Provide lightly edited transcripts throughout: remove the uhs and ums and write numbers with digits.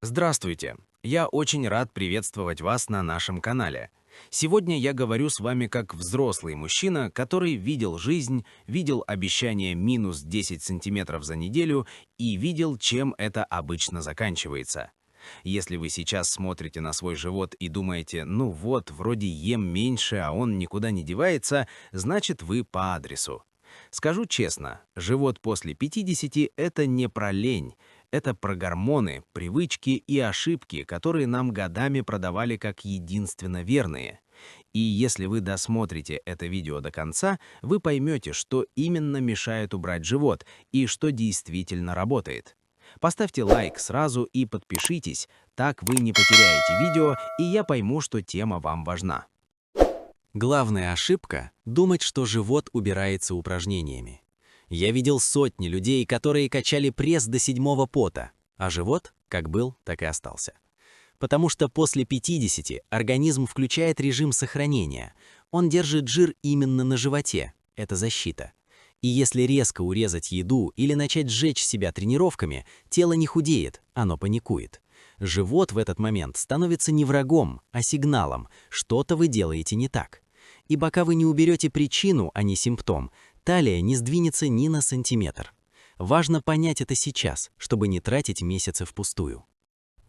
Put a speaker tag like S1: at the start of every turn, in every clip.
S1: Здравствуйте! Я очень рад приветствовать вас на нашем канале. Сегодня я говорю с вами как взрослый мужчина, который видел жизнь, видел обещание минус 10 сантиметров за неделю и видел, чем это обычно заканчивается. Если вы сейчас смотрите на свой живот и думаете, ну вот, вроде ем меньше, а он никуда не девается, значит вы по адресу. Скажу честно, живот после 50 – это не про лень, это про гормоны, привычки и ошибки, которые нам годами продавали как единственно верные. И если вы досмотрите это видео до конца, вы поймете, что именно мешает убрать живот и что действительно работает. Поставьте лайк сразу и подпишитесь, так вы не потеряете видео, и я пойму, что тема вам важна.
S2: Главная ошибка – думать, что живот убирается упражнениями. Я видел сотни людей, которые качали пресс до седьмого пота, а живот как был, так и остался. Потому что после 50 организм включает режим сохранения. Он держит жир именно на животе. Это защита. И если резко урезать еду или начать сжечь себя тренировками, тело не худеет, оно паникует. Живот в этот момент становится не врагом, а сигналом, что-то вы делаете не так. И пока вы не уберете причину, а не симптом, талия не сдвинется ни на сантиметр. Важно понять это сейчас, чтобы не тратить месяцы впустую.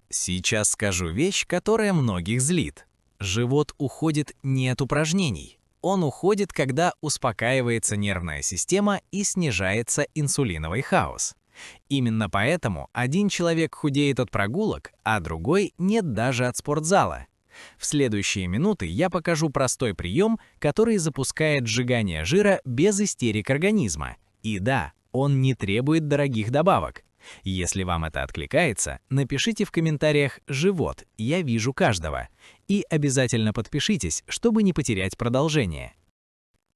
S3: Сейчас скажу вещь, которая многих злит. Живот уходит не от упражнений. Он уходит, когда успокаивается нервная система и снижается инсулиновый хаос. Именно поэтому один человек худеет от прогулок, а другой нет даже от спортзала. В следующие минуты я покажу простой прием, который запускает сжигание жира без истерик организма. И да, он не требует дорогих добавок. Если вам это откликается, напишите в комментариях «Живот, я вижу каждого» и обязательно подпишитесь, чтобы не потерять продолжение.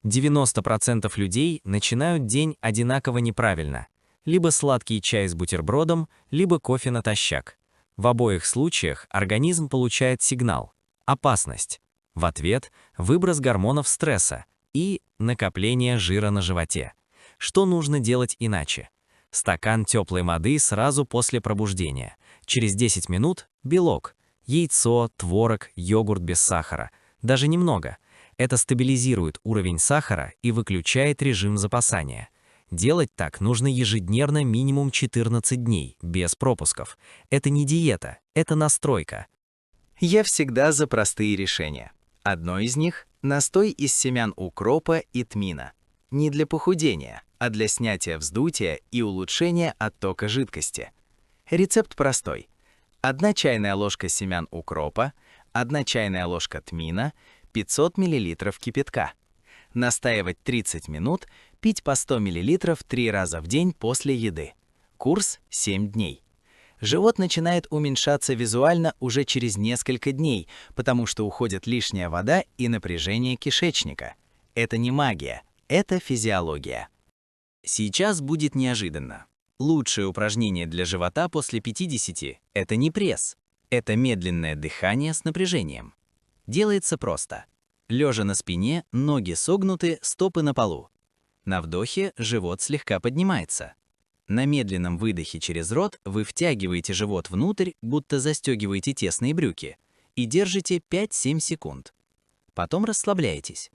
S2: 90% людей начинают день одинаково неправильно. Либо сладкий чай с бутербродом, либо кофе натощак. В обоих случаях организм получает сигнал – опасность. В ответ – выброс гормонов стресса и накопление жира на животе. Что нужно делать иначе? Стакан теплой воды сразу после пробуждения. Через 10 минут – белок. Яйцо, творог, йогурт без сахара. Даже немного. Это стабилизирует уровень сахара и выключает режим запасания. Делать так нужно ежедневно минимум 14 дней, без пропусков. Это не диета, это настройка.
S4: Я всегда за простые решения. Одно из них – настой из семян укропа и тмина. Не для похудения, а для снятия вздутия и улучшения оттока жидкости. Рецепт простой. 1 чайная ложка семян укропа, 1 чайная ложка тмина, 500 мл кипятка. Настаивать 30 минут, пить по 100 мл 3 раза в день после еды. Курс 7 дней. Живот начинает уменьшаться визуально уже через несколько дней, потому что уходит лишняя вода и напряжение кишечника. Это не магия, это физиология.
S2: Сейчас будет неожиданно. Лучшее упражнение для живота после 50 – это не пресс. Это медленное дыхание с напряжением. Делается просто. Лежа на спине, ноги согнуты, стопы на полу. На вдохе живот слегка поднимается. На медленном выдохе через рот вы втягиваете живот внутрь, будто застегиваете тесные брюки, и держите 5-7 секунд. Потом расслабляетесь.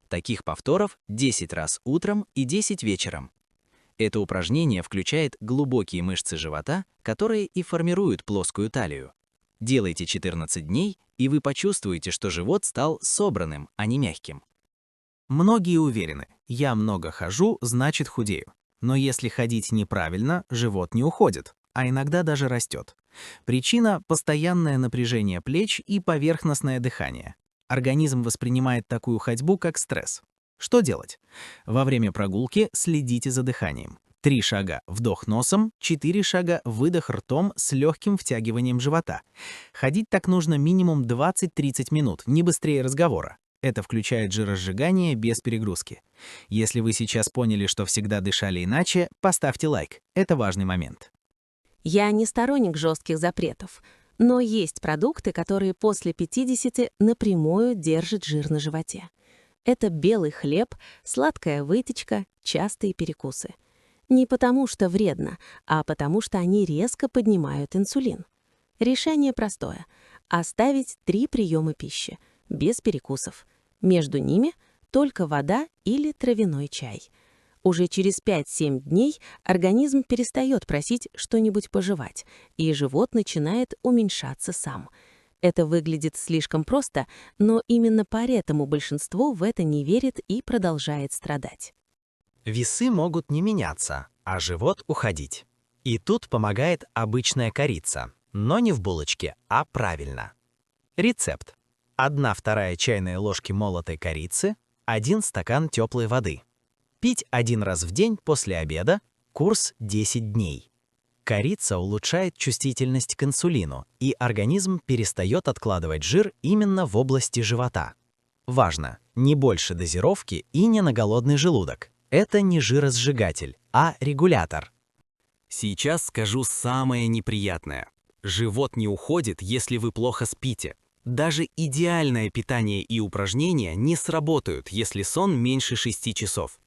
S2: Таких повторов 10 раз утром и 10 вечером. Это упражнение включает глубокие мышцы живота, которые и формируют плоскую талию. Делайте 14 дней, и вы почувствуете, что живот стал собранным, а не мягким.
S5: Многие уверены, я много хожу, значит худею. Но если ходить неправильно, живот не уходит, а иногда даже растет. Причина – постоянное напряжение плеч и поверхностное дыхание. Организм воспринимает такую ходьбу как стресс. Что делать? Во время прогулки следите за дыханием. 3 шага – вдох носом, 4 шага – выдох ртом с легким втягиванием живота. Ходить так нужно минимум 20-30 минут, не быстрее разговора. Это включает жиросжигание без перегрузки. Если вы сейчас поняли, что всегда дышали иначе, поставьте лайк. Это важный момент.
S6: Я не сторонник жестких запретов, но есть продукты, которые после 50 напрямую держат жир на животе. Это белый хлеб, сладкая выпечка, частые перекусы. Не потому что вредно, а потому что они резко поднимают инсулин. Решение простое. Оставить 3 приема пищи, без перекусов. Между ними только вода или травяной чай. Уже через 5-7 дней организм перестает просить что-нибудь пожевать, и живот начинает уменьшаться сам. Это выглядит слишком просто, но именно поэтому большинство в это не верит и продолжает страдать.
S5: Весы могут не меняться, а живот уходить. И тут помогает обычная корица, но не в булочке, а правильно. Рецепт. 1/2 чайной ложки молотой корицы, 1 стакан теплой воды. Пить 1 раз в день после обеда, курс 10 дней. Корица улучшает чувствительность к инсулину, и организм перестает откладывать жир именно в области живота. Важно, не больше дозировки и не на голодный желудок. Это не жиросжигатель, а регулятор.
S1: Сейчас скажу самое неприятное. Живот не уходит, если вы плохо спите. Даже идеальное питание и упражнения не сработают, если сон меньше 6 часов.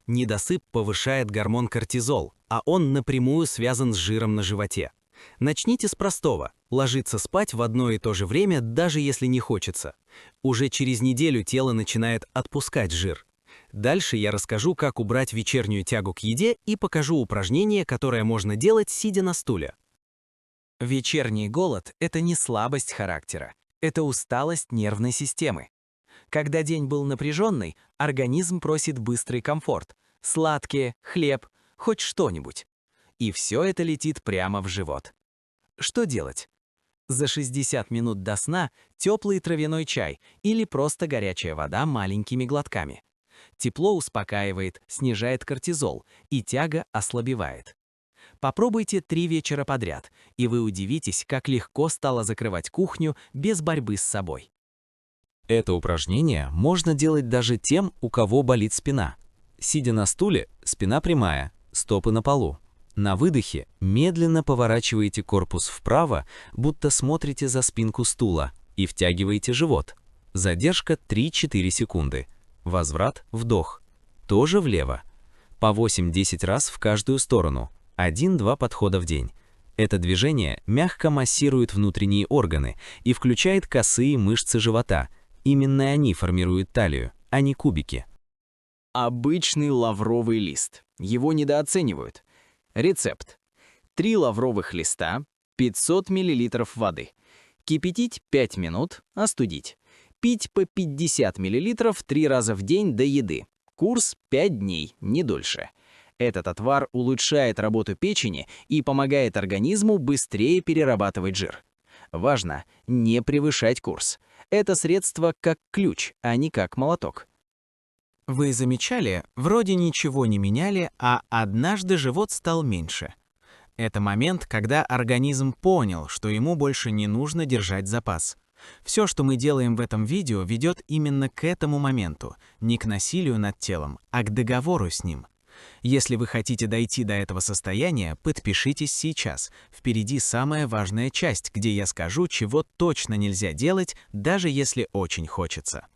S1: Недосып повышает гормон кортизол, а он напрямую связан с жиром на животе. Начните с простого – ложиться спать в одно и то же время, даже если не хочется. Уже через неделю тело начинает отпускать жир. Дальше я расскажу, как убрать вечернюю тягу к еде и покажу упражнение, которое можно делать, сидя на стуле.
S2: Вечерний голод – это не слабость характера, это усталость нервной системы. Когда день был напряженный, организм просит быстрый комфорт, сладкие, хлеб, хоть что-нибудь. И все это летит прямо в живот. Что делать? За 60 минут до сна теплый травяной чай или просто горячая вода маленькими глотками. Тепло успокаивает, снижает кортизол, и тяга ослабевает. Попробуйте 3 вечера подряд, и вы удивитесь, как легко стало закрывать кухню без борьбы с собой.
S3: Это упражнение можно делать даже тем, у кого болит спина. Сидя на стуле, спина прямая, стопы на полу. На выдохе медленно поворачиваете корпус вправо, будто смотрите за спинку стула, и втягиваете живот. Задержка 3-4 секунды. Возврат, вдох. Тоже влево. По 8-10 раз в каждую сторону. 1-2 подхода в день. Это движение мягко массирует внутренние органы и включает косые мышцы живота. Именно они формируют талию, а не кубики.
S4: Обычный лавровый лист. Его недооценивают. Рецепт. 3 лавровых листа, 500 мл воды. Кипятить 5 минут, остудить. Пить по 50 мл 3 раза в день до еды. Курс 5 дней, не дольше. Этот отвар улучшает работу печени и помогает организму быстрее перерабатывать жир. Важно не превышать курс. Это средство как ключ, а не как молоток.
S5: Вы замечали, вроде ничего не меняли, а однажды живот стал меньше. Это момент, когда организм понял, что ему больше не нужно держать запас. Все, что мы делаем в этом видео, ведет именно к этому моменту, не к насилию над телом, а к договору с ним. Если вы хотите дойти до этого состояния, подпишитесь сейчас. Впереди самая важная часть, где я скажу, чего точно нельзя делать, даже если очень хочется.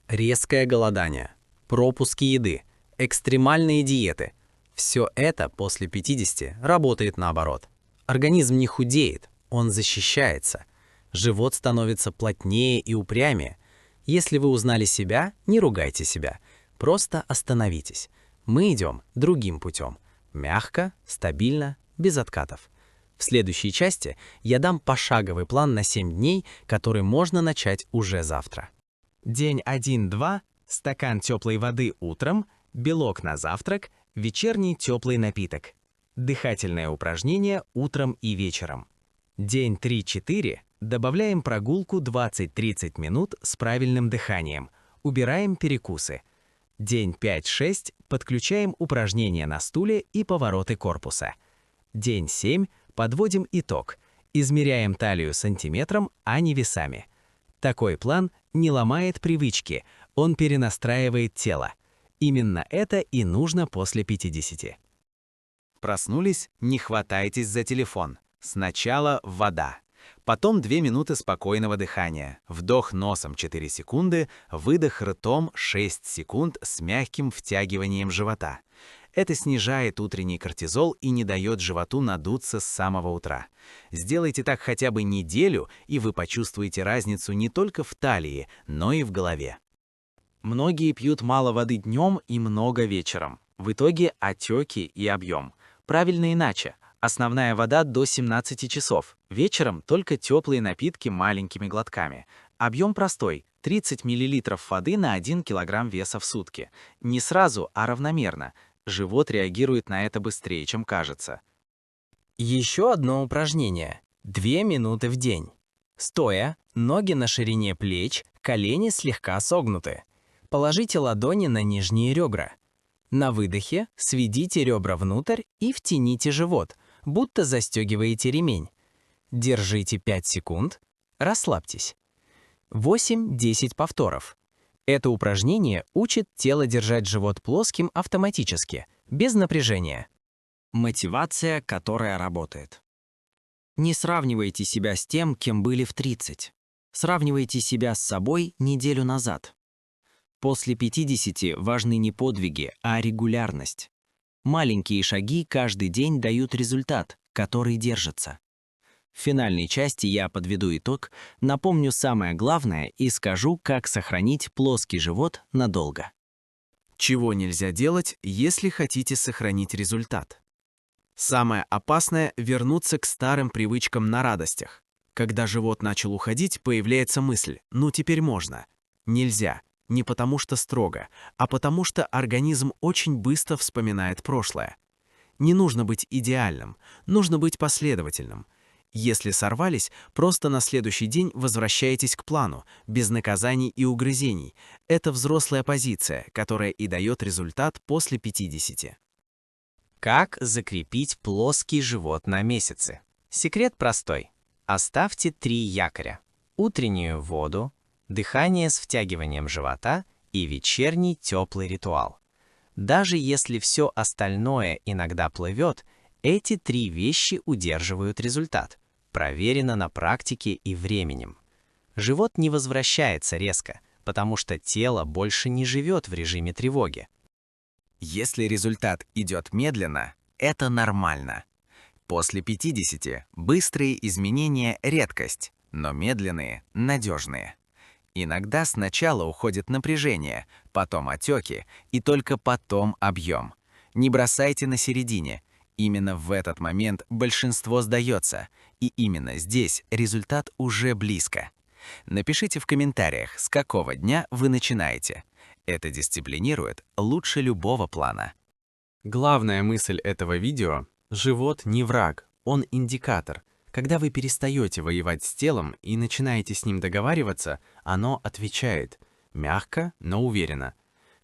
S2: Резкое голодание, пропуски еды, экстремальные диеты – все это после 50 работает наоборот. Организм не худеет, он защищается. Живот становится плотнее и упрямее. Если вы узнали себя, не ругайте себя. Просто остановитесь. Мы идем другим путем. Мягко, стабильно, без откатов. В следующей части я дам пошаговый план на 7 дней, который можно начать уже завтра.
S5: День 1-2, стакан теплой воды утром, белок на завтрак, вечерний теплый напиток. Дыхательное упражнение утром и вечером. День 3-4, добавляем прогулку 20-30 минут с правильным дыханием. Убираем перекусы. День 5-6, подключаем упражнения на стуле и повороты корпуса. День 7, подводим итог. Измеряем талию сантиметром, а не весами. Такой план не ломает привычки, он перенастраивает тело. Именно это и нужно после 50.
S4: Проснулись, не хватайтесь за телефон. Сначала вода. Потом 2 минуты спокойного дыхания. Вдох носом 4 секунды, выдох ртом 6 секунд с мягким втягиванием живота. Это снижает утренний кортизол и не дает животу надуться с самого утра. Сделайте так хотя бы неделю, и вы почувствуете разницу не только в талии, но и в голове.
S5: Многие пьют мало воды днем и много вечером. В итоге отеки и объем. Правильно иначе. Основная вода до 17 часов. Вечером только теплые напитки маленькими глотками. Объем простой – 30 мл воды на 1 кг веса в сутки. Не сразу, а равномерно. Живот реагирует на это быстрее, чем кажется.
S2: Еще одно упражнение. 2 минуты в день. Стоя, ноги на ширине плеч, колени слегка согнуты. Положите ладони на нижние ребра. На выдохе сведите ребра внутрь и втяните живот, будто застегиваете ремень. Держите 5 секунд, расслабьтесь. 8-10 повторов. Это упражнение учит тело держать живот плоским автоматически, без напряжения.
S7: Мотивация, которая работает. Не сравнивайте себя с тем, кем были в 30. Сравнивайте себя с собой неделю назад. После 50 важны не подвиги, а регулярность. Маленькие шаги каждый день дают результат, который держится. В финальной части я подведу итог, напомню самое главное и скажу, как сохранить плоский живот надолго.
S4: Чего нельзя делать, если хотите сохранить результат? Самое опасное – вернуться к старым привычкам на радостях. Когда живот начал уходить, появляется мысль «ну теперь можно». Нельзя. Не потому что строго, а потому что организм очень быстро вспоминает прошлое. Не нужно быть идеальным, нужно быть последовательным. Если сорвались, просто на следующий день возвращаетесь к плану, без наказаний и угрызений. Это взрослая позиция, которая и дает результат после 50.
S2: Как закрепить плоский живот на месяцы? Секрет простой. Оставьте 3 якоря. Утреннюю воду, дыхание с втягиванием живота и вечерний теплый ритуал. Даже если все остальное иногда плывет, эти 3 вещи удерживают результат. Проверено на практике и временем. Живот не возвращается резко, потому что тело больше не живет в режиме тревоги.
S4: Если результат идет медленно, это нормально. После 50 быстрые изменения – редкость, но медленные – надежные. Иногда сначала уходит напряжение, потом отеки и только потом объем. Не бросайте на середине. Именно в этот момент большинство сдается, и именно здесь результат уже близко. Напишите в комментариях, с какого дня вы начинаете. Это дисциплинирует лучше любого плана.
S1: Главная мысль этого видео – живот не враг, он индикатор. Когда вы перестаете воевать с телом и начинаете с ним договариваться, оно отвечает. Мягко, но уверенно.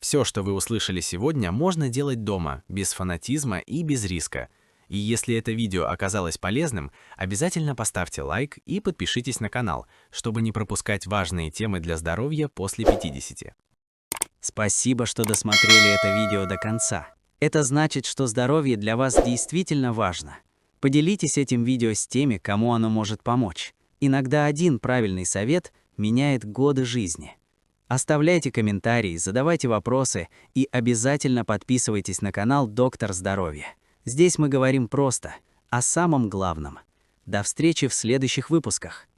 S1: Все, что вы услышали сегодня, можно делать дома, без фанатизма и без риска. И если это видео оказалось полезным, обязательно поставьте лайк и подпишитесь на канал, чтобы не пропускать важные темы для здоровья после 50.
S7: Спасибо, что досмотрели это видео до конца. Это значит, что здоровье для вас действительно важно. Поделитесь этим видео с теми, кому оно может помочь. Иногда один правильный совет меняет годы жизни. Оставляйте комментарии, задавайте вопросы и обязательно подписывайтесь на канал Доктор Здоровья. Здесь мы говорим просто о самом главном. До встречи в следующих выпусках.